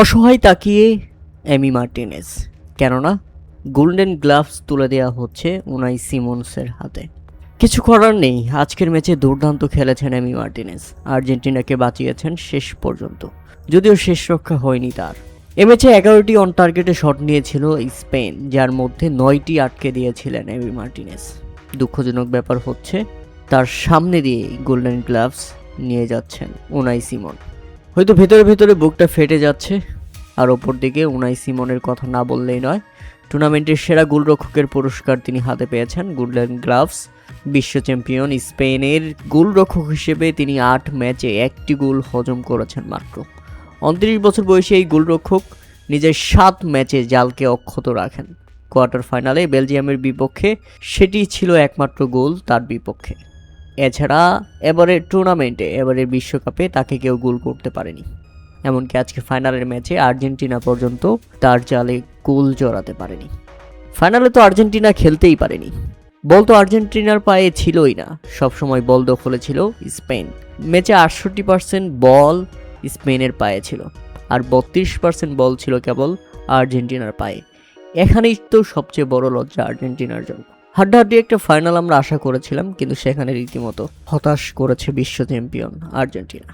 অসহায় তাকিয়ে Emi Martinez, কেননা গোল্ডেন গ্লাভস তুলে দেওয়া হচ্ছে উনাই সিমন্সের হাতে। কিছু করার নেই, আজকের ম্যাচে দুর্দান্ত খেলেছেন এমি মার্টিনেজ, আর্জেন্টিনাকে বাঁচিয়েছেন শেষ পর্যন্ত, যদিও শেষ রক্ষা হয়নি তার। এ ম্যাচে 11টি অন টার্গেটে শট নিয়েছিল স্পেন, যার মধ্যে 9টি আটকে দিয়েছিলেন এমি মার্টিনেজ। দুঃখজনক ব্যাপার হচ্ছে তার সামনে দিয়ে গোল্ডেন গ্লাভস নিয়ে যাচ্ছেন উনাই সিমন। হয়তো ভেতরে ভেতরে বুকটা ফেটে যাচ্ছে। আর ওপর দিকে উনাই সিমনের কথা না বললেই নয়, টুর্নামেন্টের সেরা গোলরক্ষকের পুরস্কার তিনি হাতে পেয়েছেন, গোল্ডেন গ্লাভস। বিশ্ব চ্যাম্পিয়ন স্পেনের গোলরক্ষক হিসেবে তিনি 8 ম্যাচে 1টি গোল হজম করেছেন মাত্র। 29 বছর বয়সী এই গোলরক্ষক নিজের 7 ম্যাচে জালকে অক্ষত রাখেন। কোয়ার্টার ফাইনালে বেলজিয়ামের বিপক্ষে সেটি ছিল একমাত্র গোল তার বিপক্ষে। এছাড়া এবারের টুর্নামেন্টে, এবারের বিশ্বকাপে তাকে কেউ গোল করতে পারেনি। এমনকি আজকে ফাইনালের ম্যাচে আর্জেন্টিনা পর্যন্ত তার জালে গোল জড়াতে পারেনি। ফাইনালে তো আর্জেন্টিনা খেলতেই পারেনি, বল তো আর্জেন্টিনার পায়ে ছিলই না, সবসময় বল দখলে ছিল স্পেন। ম্যাচে 68% বল স্পেনের পায়ে ছিল, আর 32% বল ছিল কেবল আর্জেন্টিনার পায়ে। এখানেই তো সবচেয়ে বড় লজ্জা আর্জেন্টিনার জন্য। হাড্ডাহাড্ডি একটা ফাইনাল আমরা আশা করেছিলাম, কিন্তু সেখানে রীতিমতো হতাশ করেছে বিশ্ব চ্যাম্পিয়ন আর্জেন্টিনা।